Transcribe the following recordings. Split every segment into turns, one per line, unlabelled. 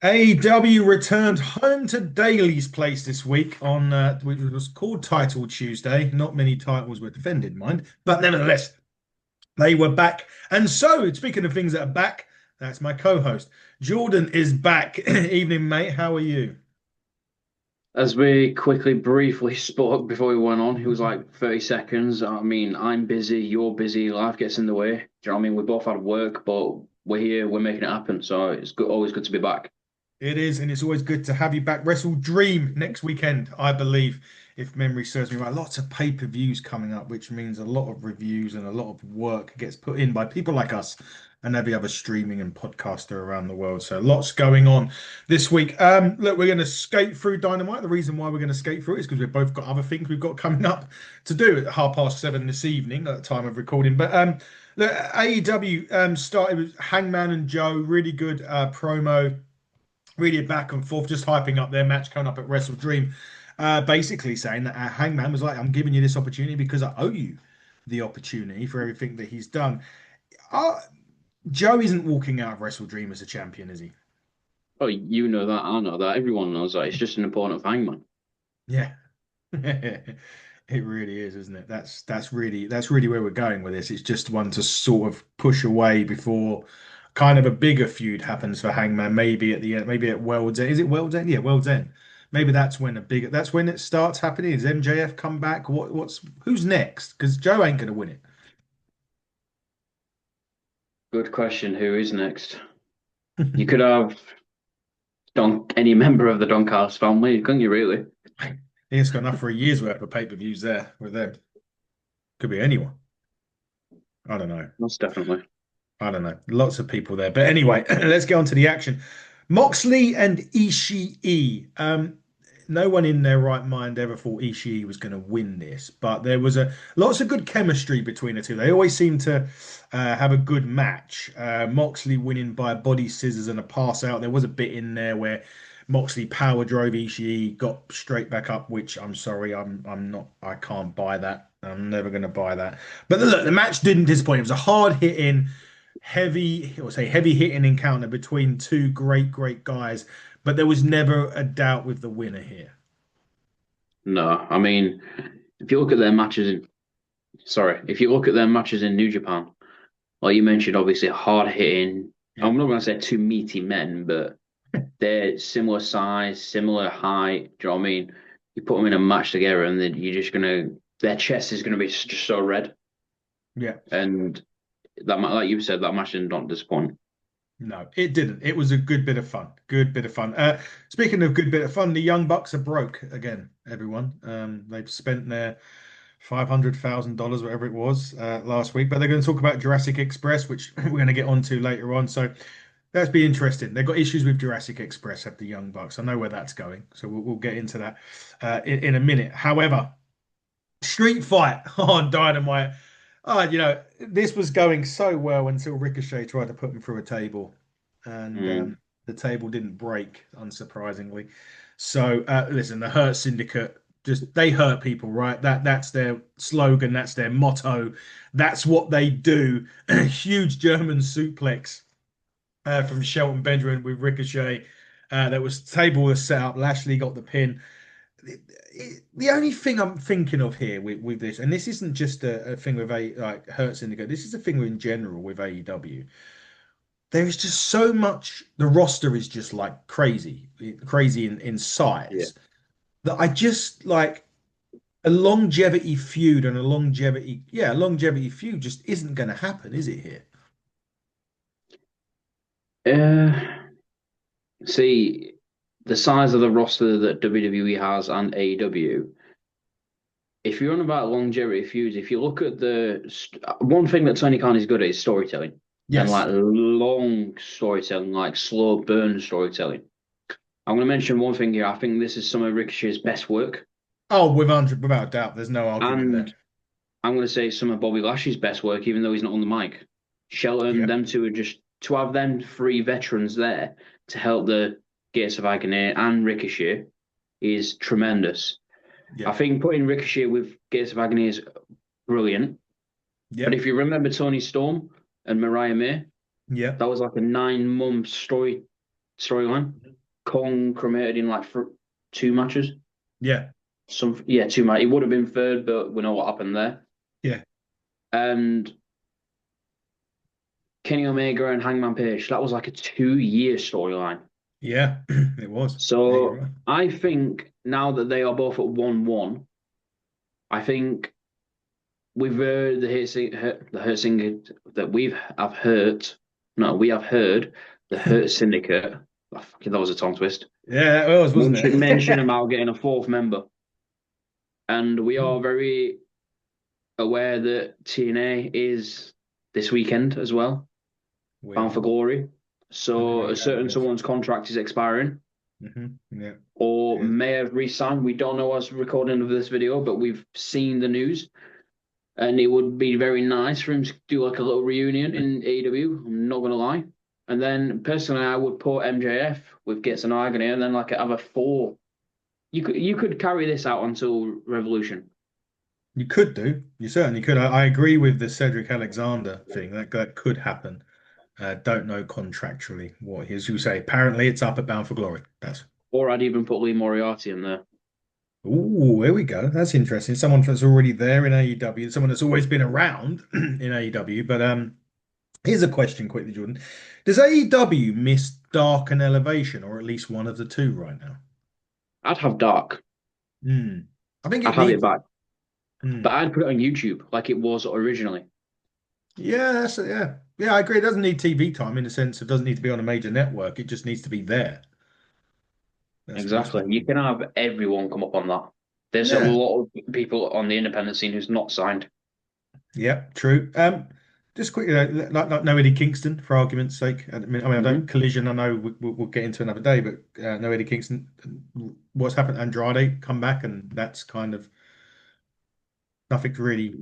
AEW returned home to Daly's place this week on which was called Title Tuesday. Not many titles were defended, mind, but nevertheless, they were back. And so, speaking of things that are back, that's my co-host. Jordan is back. Evening, mate. How are you?
As we quickly, briefly spoke before we went on, it was like 30 seconds. I mean, I'm busy, you're busy, life gets in the way. Do you know what I mean? We both had work, but we're here, we're making it happen. So it's good, always good to be back.
It is, and it's always good to have you back. Wrestle Dream next weekend, I believe, if memory serves me right. Lots of pay-per-views coming up, which means a lot of reviews and a lot of work gets put in by people like us and every other streaming and podcaster around the world. So lots going on this week. Look, we're going to skate through Dynamite. The reason why we're going to skate through it is because we've both got other things we've got coming up to do at 7:30 this evening at the time of recording. But look, AEW started with Hangman and Joe, really good promo, really back and forth, just hyping up their match coming up at Wrestle Dream. Basically saying that Hangman was like, I'm giving you this opportunity because I owe you the opportunity for everything that he's done. Uh, Joe isn't walking out of Wrestle Dream as a champion, is he?
Oh, you know that, I know that, everyone knows that. It's just an important thing, man.
Yeah. It really is, isn't it? That's really where we're going with this. It's just one to sort of push away before kind of a bigger feud happens for Hangman. Maybe at the end, maybe at World's End. Is it World's End? Yeah, World's End. Maybe that's when it starts happening. Is MJF come back? What's who's next? Because Joe ain't gonna win
Good question. Who is next? You
it.
could have any member of the Doncaster family, couldn't you, really?
He's got enough for a year's worth of pay-per-views there with them. Could be anyone. I don't know.
Most definitely.
I don't know. Lots of people there. But anyway, let's get on to the action. Moxley and Ishii. No one in their right mind ever thought Ishii was going to win this, but there was a lots of good chemistry between the two. They always seem to have a good match. Moxley winning by body scissors and a pass out. There was a bit in there where Moxley power drove Ishii, got straight back up, which I'm sorry, I'm not, I can't buy that. I'm never going to buy that. But look, the match didn't disappoint. It was a hard hitting, heavy hitting encounter between two great guys, but there was never a doubt with the winner here.
No, I mean, if you look at their matches in, sorry, if you look at their matches in New Japan, like you mentioned, obviously hard hitting.
Yeah.
I'm not going to say two meaty men, but they're similar size, similar height. Do you know what I mean? You put them in a match together, and then you're just gonna their chest is gonna be just so red.
Yeah.
And like you said, that match did not disappoint.
No, it didn't. It was a good bit of fun. Good bit of fun. Speaking of good bit of fun, the Young Bucks are broke again, everyone. They've spent their $500,000, whatever it was, last week, but they're going to talk about Jurassic Express, which we're going to get onto later on. So that's be interesting. They've got issues with Jurassic Express at the Young Bucks. I know where that's going, so we'll get into that in a minute. However, Street Fight on Dynamite. This was going so well until Ricochet tried to put him through a table, and
Mm.
the table didn't break, unsurprisingly. So, listen, the Hurt Syndicate just they hurt people, right? That's their slogan, that's their motto, that's what they do. Huge German suplex from Shelton Benjamin with Ricochet. That was table was set up. Lashley got the pin. The only thing I'm thinking of here with this, and this isn't just a thing with a like Hertz Indigo, this is a thing in general with AEW. There is just so much, the roster is just like crazy in
Yeah.
size that I just like a longevity feud and a longevity feud just isn't going to happen, is it here?
Uh, See, the size of the roster that WWE has and AEW. If you're on about longevity feuds, if you look at one thing that Tony Khan is good at is storytelling and
Yes.
like long storytelling, like slow burn storytelling. I'm going to mention one thing here. I think this is some of Ricochet's best work,
Oh, without a doubt, there's no argument there.
and I'm going to say some of Bobby Lashley's best work, even though he's not on the mic. Shelton,
Yeah,
them two are just to have them three veterans there to help the Gates of Agony and Ricochet is tremendous. I
yeah,
think putting Ricochet with Gates of Agony is brilliant. But
yeah,
if you remember Tony Storm and Mariah May,
Yeah.
That was like a 9 month storyline. Kong cremated in like for 2 matches.
Yeah.
Yeah, 2 matches. It would have been third, but we know what happened there.
Yeah.
And Kenny Omega and Hangman Page, that was like a 2 year storyline.
Yeah. It was. Yeah, you're
So
right.
I think now that they are both at 1-1, I think we've heard the Hurt Syndicate that have heard. No, we have heard the Hurt Syndicate. Oh, fucking, that was a tongue twist.
Yeah, it was, wasn't
Mention
it?
about getting a fourth member, and we are very aware that TNA is this weekend as well,
We
Bound for
are.
Glory.
I didn't
So
know
a
that.
certain
Yes.
someone's contract is expiring,
Yeah.
or
Yes.
may have re-signed. We don't know as recording of this video, but we've seen the news. And it would be very nice for him to do like a little reunion in AEW. I'm not gonna lie. And then personally, I would put MJF with Gets an Agony, and then like have a four. You could carry this out until Revolution.
You could do. You certainly could. I agree with the Cedric Alexander thing. That could happen. Don't know contractually what he is. You say apparently it's up at Bound for Glory. That's
Or I'd even put Lee Moriarty in there.
ooh, here we go. That's interesting. Someone that's already there in AEW, someone that's always been around in AEW. But here's a question quickly, Jordan. Does AEW miss Dark and Elevation, or at least one of the two right now?
I'd have Dark.
Hmm. I think
I'd
it
have it
needs it.
back,
Hmm.
but I'd put it on YouTube like it was originally.
Yeah, yeah. I agree. It doesn't need TV time in the sense it doesn't need to be on a major network. It just needs to be there. That's
Exactly.
what I
You
mean.
can have everyone come up on that. There's a
Yeah,
lot of people on the independent scene who's not signed.
yeah, true. Just quickly, like no Eddie Kingston for argument's sake. I don't
Hmm.
collision. I know we'll get into another day, but no Eddie Kingston. What's happened? Andrade come back, and that's kind of nothing really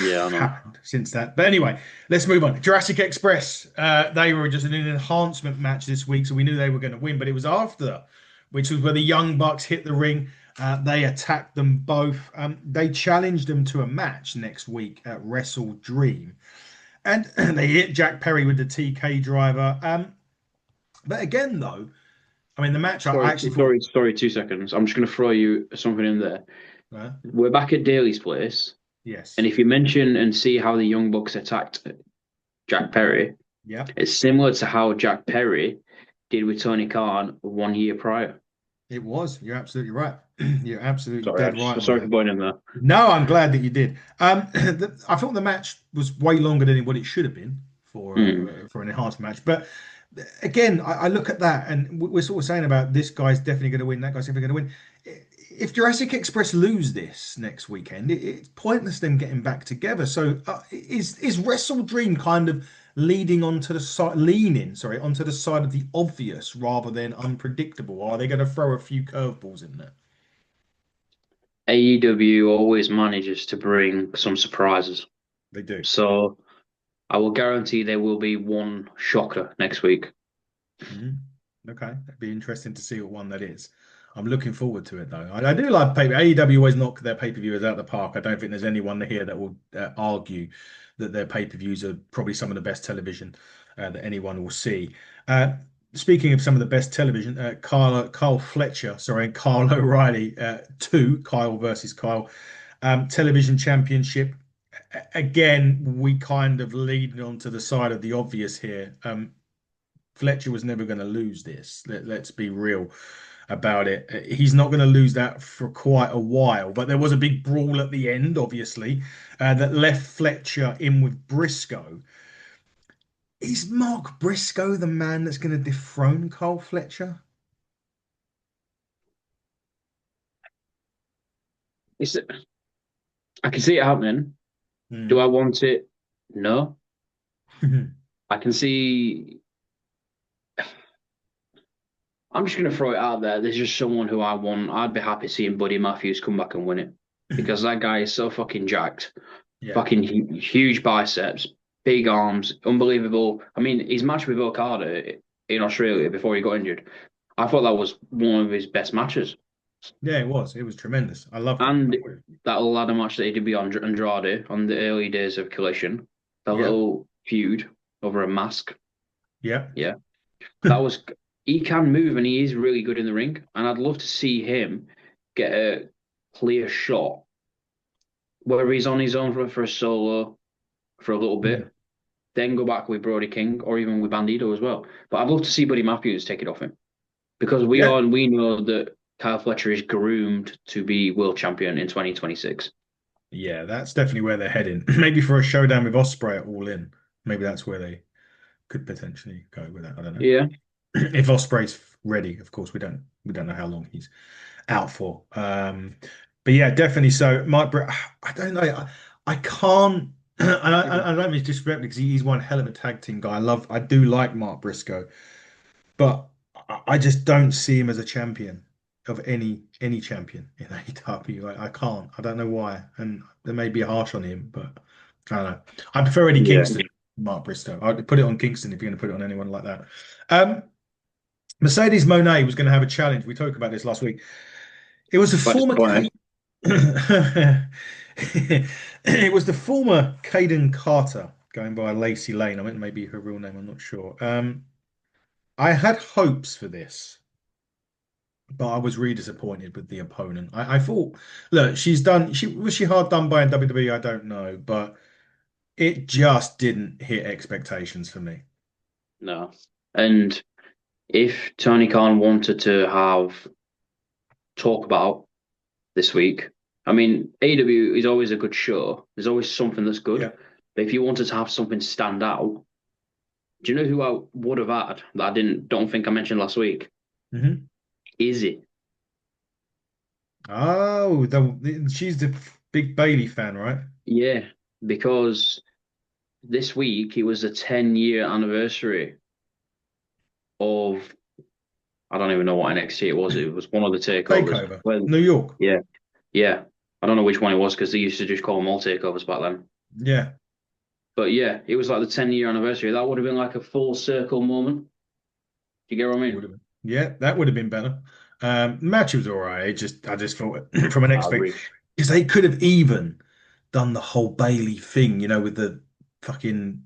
Yeah, I know.
happened since that. But anyway, let's move on. Jurassic Express. They were just an enhancement match this week, so we knew they were going to win. But it was after, which was where the Young Bucks hit the ring. They attacked them both. They challenged them to a match next week at Wrestle Dream, and they hit Jack Perry with the TK driver. But again, though, I mean, the match I
Sorry,
actually thought,
sorry, 2 seconds. I'm just going to throw you something in there.
uh,
We're back at Daly's place, and
yes,
if you mention and see how the Young Bucks attacked Jack Perry,
yeah,
it's similar to how Jack Perry did with Tony Khan 1 year prior.
it was. You're absolutely right. You're absolutely
Sorry,
dead right on
sorry for
that.
going in there.
No, I'm glad that you did. I thought the match was way longer than what it should have been
Mm.
for an enhanced match. But again, I look at that, and we're sort of saying about this guy's definitely going to win, that guy's definitely going to win. If Jurassic Express lose this next weekend, it's pointless them getting back together. So is Wrestle Dream kind of leaning, onto the side of the obvious rather than unpredictable? Or are they going to throw a few curveballs in there?
AEW always manages to bring some surprises.
They do.
So I will guarantee there will be one shocker next week.
Mhm. Okay, that'd be interesting to see what one that is. I'm looking forward to it though. I do like pay. AEW always knock their pay-per-viewers out of the park. I don't think there's anyone here that will argue that their pay-per-views are probably some of the best television that anyone will see. Uh, Speaking of some of the best television, Kyle Fletcher, sorry, and Kyle O'Reilly, two Kyle versus Kyle, television championship. Again, we kind of lead on to the side of the obvious here. Fletcher was never going to lose this. Let's be real about it. He's not going to lose that for quite a while. But there was a big brawl at the end, obviously, that left Fletcher in with Briscoe. Is Mark Briscoe the man that's going to dethrone Cole Fletcher?
It's, I can see it happening. Do I
Hmm.
want it? No. I can see. I'm just going to throw it out there. There's just someone who I want. I'd be happy seeing Buddy Matthews come back and win it because that guy is so fucking jacked.
Yeah,
Fucking huge biceps, big arms, unbelievable. I mean, his match with Okada in Australia before he got injured, I thought that was one of his best matches.
yeah, it was. It was tremendous. I loved it.
And that ladder match that he did with Andrade on the early days of Collision, that
Yeah,
little feud over a mask.
Yeah.
Yeah, that was he can move and he is really good in the ring, and I'd love to see him get a clear shot whether he's on his own for a solo for a little
Mm.
bit, then go back with Brody King or even with Bandido as well. But I'd love to see Buddy Matthews take it off him because
Yeah.
we know that Kyle Fletcher is groomed to be world champion in 2026.
Yeah, that's definitely where they're heading. Maybe for a showdown with Osprey at All In. Maybe that's where they could potentially go with that. I don't know.
Yeah,
If Osprey's ready, of course, we don't know how long he's out for. But yeah, definitely. So I don't know. I can't. And I don't mean to disrespect because he's one hell of a tag team guy. I do like Mark Briscoe, but I just don't see him as a champion of any champion in AEW. I can't. I don't know why, and that may be harsh on him, but I don't know. I prefer Eddie
yeah.
Kingston, Mark Briscoe. I'd put it on Kingston if you're going to put it on anyone like that. Um, Mercedes Moné was going to have a challenge. We talked about this last week. It was the
Quite
former
disappointed.
it was the former Caden Carter going by Lacey Lane. I meant maybe her real name. I'm not sure. I had hopes for this, but I was really disappointed with the opponent. I thought, look, she hard done by in WWE? I don't know, but it just didn't hit expectations for me.
No. And if Tony Khan wanted to have talk about this week, I mean, AEW is always a good show. There's always something that's
Yeah.
good. But if you wanted to have something stand out, do you know who I would have had that I don't think I mentioned last week?
Hmm.
Izzy.
Oh, she's the big Bailey fan, right?
Yeah, because this week it was the 10-year anniversary of I don't even know what NXT it was. It was one of the takeovers.
Takeover,
Well,
New York.
yeah, yeah. I don't know which one it was because they used to just call them all takeovers back then.
Yeah.
But yeah, it was like the 10-year anniversary. That would have been like a full circle moment. Do you get what I
Would
mean?
have been. Yeah, that would have been better. Match was all right. I just thought from an
I
expect
agree.
because they could have even done the whole Bailey thing, with the fucking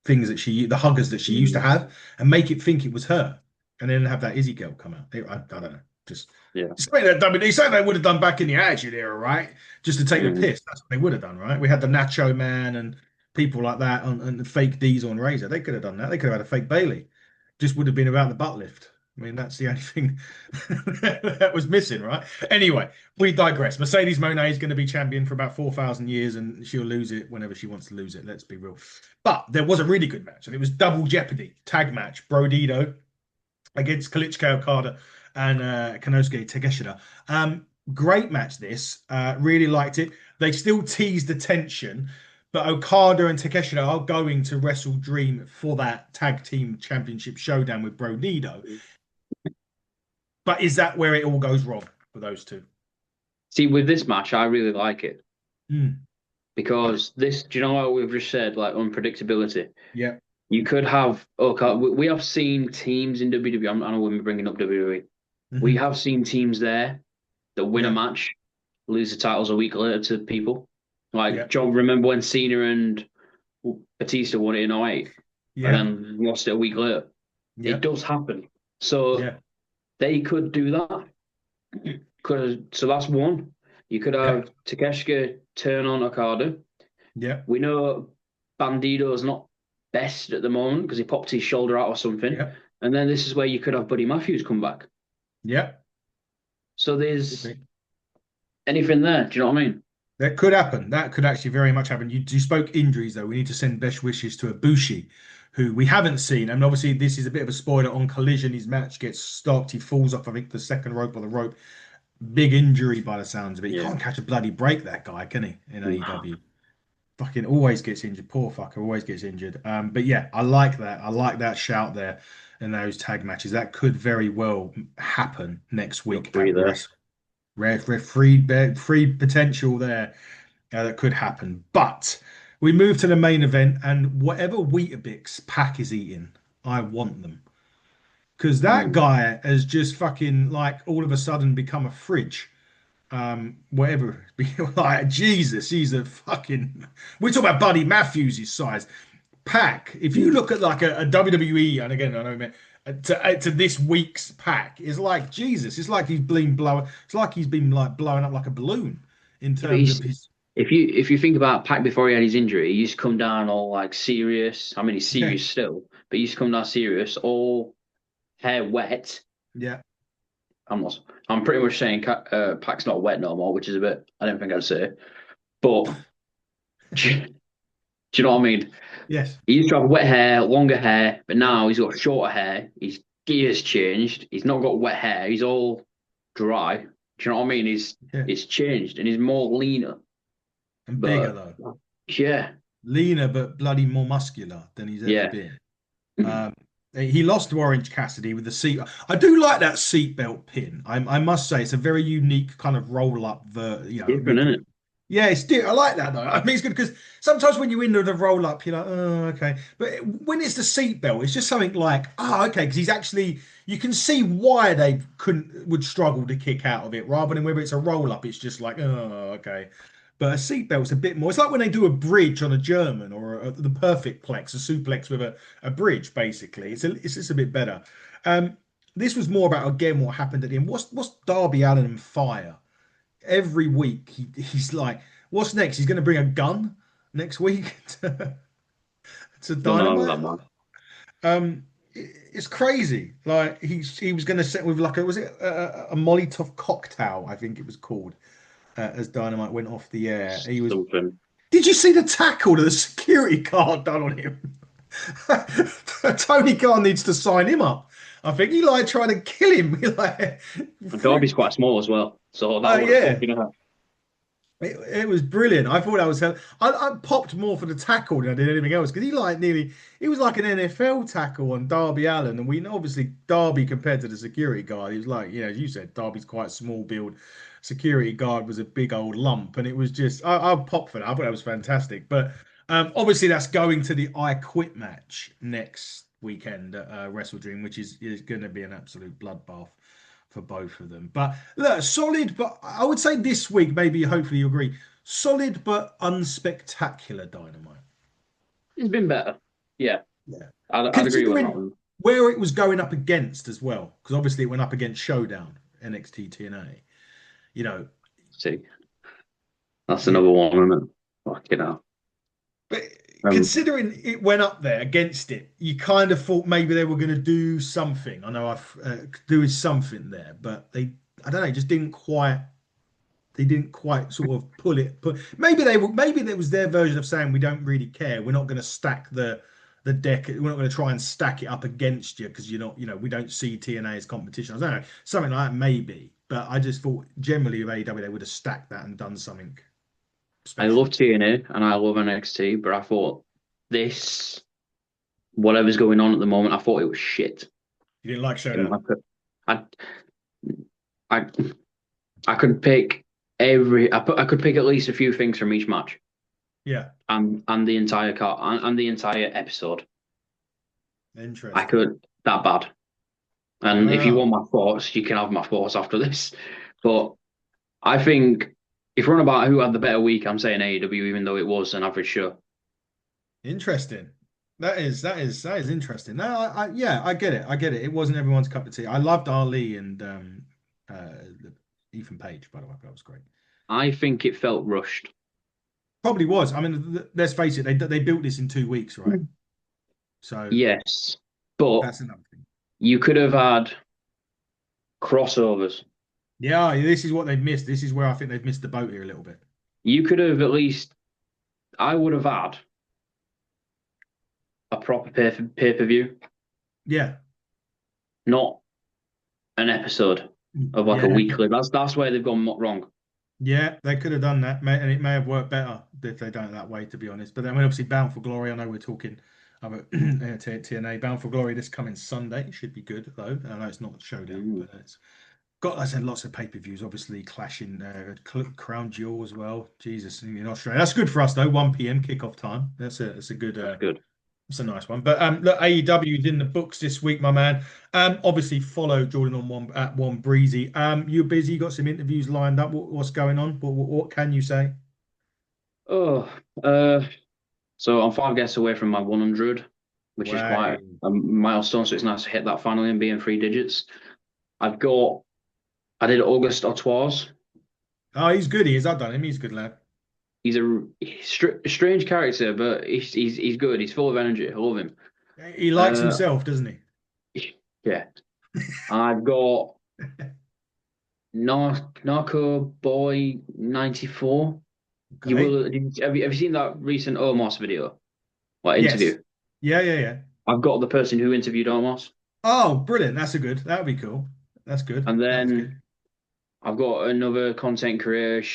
things the huggers that she used to
Mm,
have, and make it think it was her, and then have that Izzy girl come out. I don't know.
yeah.
Just something that WWE, something they would have done back in the Attitude Era, right? Just to take the
Mm,
piss. That's what they would have done, right? We had the Nacho Man and people like that, and the fake Diesel and Razor. They could have done that. They could have had a fake Bailey. Just would have been about the butt lift. I mean, that's the only thing that was missing, right? Anyway, we digress. Mercedes Moné is going to be champion for about 4,000 years, and she'll lose it whenever she wants to lose it. Let's be real. But there was a really good match, and it was double jeopardy tag match. Brodido against Kalichko Okada and Konosuke Takeshita. Great match, this. Really liked it. They still teased the tension, but Okada and Takeshita are going to Wrestle Dream for that tag team championship showdown with Bro Nido. But is that where it all goes wrong for those two?
See, with this match, I really like it
Mm.
because this, do you know what we've just said? Like unpredictability.
Yeah.
You could have, okay, we have seen teams in WWE. I know we're bringing up WWE. We
Hmm.
have seen teams there that win a
Yeah.
match, lose the titles a week later to people. Like,
Yeah.
John, remember when Cena and Batista won it in '08 and
Yeah.
then lost it a week later? It
Yeah.
does happen. So
Yeah.
they could do that. So that's one. You could
Yeah.
have Takeshita turn on Okada.
Yeah.
We know Bandido's not best at the moment because he popped his shoulder out or something.
Yeah.
And then this is where you could have Buddy Matthews come back.
Yeah.
So there's anything there. Do you know what I mean?
That could happen. That could actually very much happen. You spoke injuries, though. We need to send best wishes to Ibushi, who we haven't seen. And obviously, this is a bit of a spoiler on Collision. His match gets stopped. He falls off, I think, the second rope or the rope. Big injury by the sounds of it. He
Yeah.
can't catch a bloody break, that guy, can he, in
Nah.
AEW? Fucking always gets injured. Poor fucker, always gets injured. But yeah, I like that. I like that shout there in those tag matches. That could very well happen next
Got
week
three
at
there.
Wrestle. Free potential there that could happen. But we move to the main event, and whatever Weetabix Pack is eating, I want them. Because that
Mm.
guy has just fucking like all of a sudden become a fridge. Whatever. Like, Jesus, he's a fucking. We're talking about Buddy Matthews' size. Pack, if you look at like a WWE, and again, I know, man, to this week's Pack, it's like Jesus. It's like he's been blowing. It's like he's been like blowing up like a balloon in
Yeah, but
terms of his.
if you think about Pac before he had his injury, he used to come down all like serious. I mean, he's
Yeah,
serious still, but he used to come down serious, all hair wet.
yeah.
I'm not. I'm pretty much saying Pac's not wet no more, which is a bit. I don't think I'd say, but do you know what I mean?
Yes.
He used to have wet hair, longer hair, but now he's got shorter hair. His gear's changed. He's not got wet hair. He's all dry. Do you know what I mean?
Yeah.
It's changed and he's more leaner.
And bigger
But
though.
yeah,
Leaner but bloody more muscular than he's ever
yeah.
been. Um, he lost to Orange Cassidy with the seat. I do like that seatbelt pin. I must say it's a very unique kind of roll up.
Different, isn't it?
Yeah, I like that though. I mean, it's good because sometimes when you're into the roll up, you're like, oh, okay. But when it's the seatbelt, it's just something like, oh, okay, because he's actually, you can see why they would struggle to kick out of it, rather than whether it's a roll up, it's just like, oh, okay. But a seatbelt's a bit more. It's like when they do a bridge on a German or the perfect plex, a suplex with a bridge, basically. It's just a bit better. Um, this was more about again what happened at the end. What's Darby Allin and Fire? Every week he's like, what's next? He's going to bring a gun next week to
Don't know
Dynamite.
that man.
It's crazy. Like he was going to set with like was it a Molotov cocktail? I think it was called as Dynamite went off the air. He was.
Something.
Did you see the tackle that the security guard done on him? Tony Khan needs to sign him up. I think he like trying to kill him. He like,
And Darby's quite small as well, so that would have
yeah.
fucking hurt.
It was brilliant. I thought that was I popped more for the tackle than I did anything else because he was like an NFL tackle on Darby Allin, and we know obviously Darby compared to the security guard, he was like, as you said, Darby's quite small build. Security guard was a big old lump, and it was just I popped for that. I thought that was fantastic. But obviously that's going to the I Quit match next weekend at Wrestle Dream, which is going to be an absolute bloodbath for both of them. But look, solid, but I would say this week, maybe hopefully you agree, solid but unspectacular Dynamite.
It's been better. Yeah,
Yeah.
I'd agree with that
Considering
one.
where it was going up against as well, because obviously it went up against Showdown, NXT TNA. You know,
See, that's
yeah.
another one, isn't it? Fucking hell.
But
Um,
considering it went up there against it, you kind of thought maybe they were going to do something. I know I've doing something there, but I don't know, just didn't quite they didn't quite sort of pull it. But maybe that was their version of saying we don't really care. We're not going to stack the deck. We're not going to try and stack it up against you because you're not. We don't see TNA as competition. I don't know, something like that maybe. But I just thought generally with AEW they would have stacked that and done something
I
special.
love TNA and I love NXT, but I thought this, whatever's going on at the moment, I thought it was shit.
You didn't like
In
Showdown?
my, I, I, I could pick I could pick at least a few things from each match
Yeah,
and the entire car and the entire episode. I
interesting.
could that bad. And if you
Wow,
want my thoughts, you can have my thoughts after this. But I think if we're on about who had the better week, I'm saying AEW, even though it was an average show.
interesting. That is interesting. No, yeah, I get it. I get it. It wasn't everyone's cup of tea. I loved Ali and uh, Ethan Page, by the way. That was great.
I think it felt rushed.
Probably was. I mean, let's face it, they built this in 2 weeks, right? So
Yes, but
that's another thing.
you could have had crossovers.
Yeah, this is what they've missed. This is where I think they've missed the boat here a little bit.
You could have at least, I would have had a proper pay per view,
Yeah,
not an episode of like a
yeah,
weekly. That's where they've gone wrong.
yeah. They could have done that, and it may have worked better if they done it that way, to be honest. But then, obviously, Bound for Glory. I know we're talking about TNA. Bound for Glory this coming Sunday should be good though. I know it's not Showdown,
Mm,
but it's got, I said, lots of pay-per-views, obviously clashing. Crown Jewel as well. Jesus, in Australia, that's good for us though. 1 p.m. kickoff time. That's a good.
that's good.
It's a nice one. But look, AEW is in the books this week, my man. Obviously follow Jordan on one at Wombreezy. You're busy. You got some interviews lined up. What's going on? What can you say?
Oh, uh, So I'm 5 guests away from my 100, which is quite
Way.
a milestone. So it's nice to hit that finally and be in 3 digits. I've got, I did August Artois.
Oh, he's good. He is. I've done him. He's a good lad.
He's a strange character, but he's good. He's full of energy. I love him.
He likes
Uh,
himself, doesn't he?
yeah. I've got Narco Boy 94. You
Okay.
will have you seen that recent Omos video? Like
Yes.
interview?
Yeah, yeah, yeah.
I've got the person who interviewed Omos.
Oh, brilliant. That's a good. That would be cool. That's good.
And
That's good.
then I've got another content creator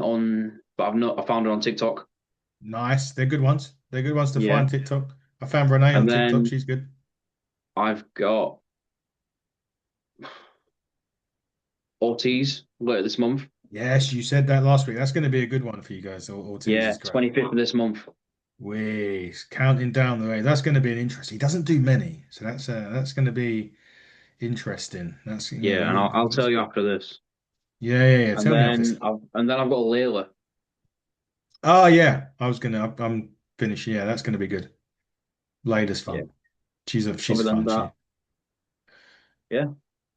on, but I found her on TikTok.
Nice. They're good ones. They're good ones to
Yeah.
find TikTok. I found Renee on
And
TikTok.
then
She's good.
I've got Ortiz later this month.
Yes, you said that last week. That's going to be a good one for you guys. Ortiz
Yeah,
is great.
25th of this month.
We're counting down the way. That's going to be an interest. He doesn't do many, so that's going to be interesting. That's
Yeah, and I'll tell you after this.
yeah, yeah, yeah.
And
Tell me after this.
then I've got Layla.
Oh yeah, I'm finished. Yeah, that's going to be good. Lada's
Yeah.
fun. She's
Other than
fun.
that, yeah,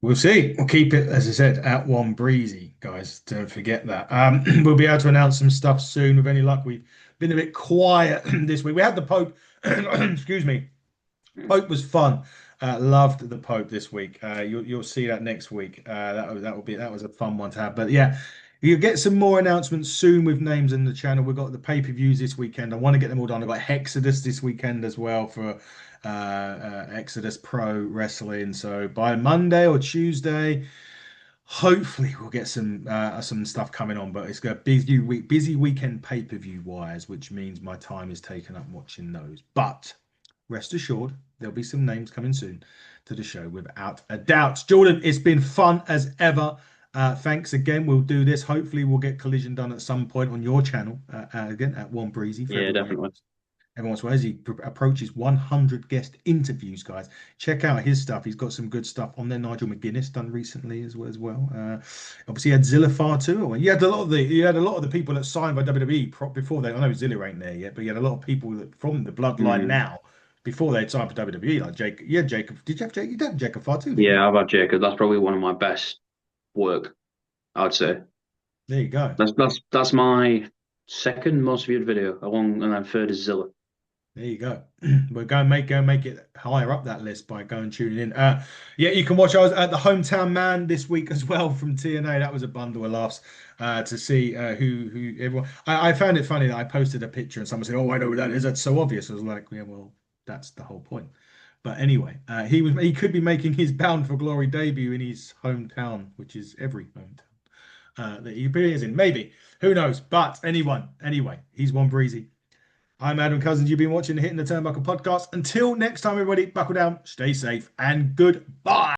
We'll see. We'll keep it, as I said, at Wombreezy, guys. Don't forget that. We'll be able to announce some stuff soon with any luck. We've been a bit quiet this week. We had the Pope, excuse me. Pope was fun. Loved the Pope this week. You'll see that next week. That was a fun one to have. But yeah, you'll get some more announcements soon with names in the channel. We've got the pay-per-views this weekend. I want to get them all done. I've got Hexodus this weekend as well for Exodus Pro Wrestling. So by Monday or Tuesday, hopefully we'll get some stuff coming on. But it's got a busy weekend pay-per-view wise, which means my time is taken up watching those. But rest assured, there'll be some names coming soon to the show without a doubt. Jordan, it's been fun as ever. Thanks again. We'll do this. Hopefully, we'll get Collision done at some point on your channel again at One Breezy for
yeah,
everyone.
definitely.
Everyone's well as he approaches 100 guest interviews, guys. Check out his stuff. He's got some good stuff on there. Nigel McGuinness done recently as well. Obviously, he had Zillafar too. Well, you had a lot of the people that signed by WWE before they. I know Zilla ain't there yet, but you had a lot of people that from the bloodline
Mm.
now before they'd signed for WWE, like Jake. Yeah, Jacob. Did you have Jake? You did have Jacob Far too, didn't you?
Yeah, I've had Jacob. That's probably one of my best work, I'd say.
There you go.
That's my second most viewed video, along and then third is Zilla.
There you go. We're go make it higher up that list by going tuning in. Yeah, you can watch. I was at the Hometown Man this week as well from TNA. That was a bundle of laughs to see who everyone. I found it funny that I posted a picture and someone said, "Oh, I know who that is. That's so obvious." I was like, "Yeah, well, that's the whole point." But anyway, he could be making his Bound for Glory debut in his hometown, which is every hometown that he appears in. Maybe who knows? But anyway, he's one breezy. I'm Adam Cousins. You've been watching the Hitting the Turnbuckle podcast. Until next time, everybody, buckle down, stay safe, and goodbye.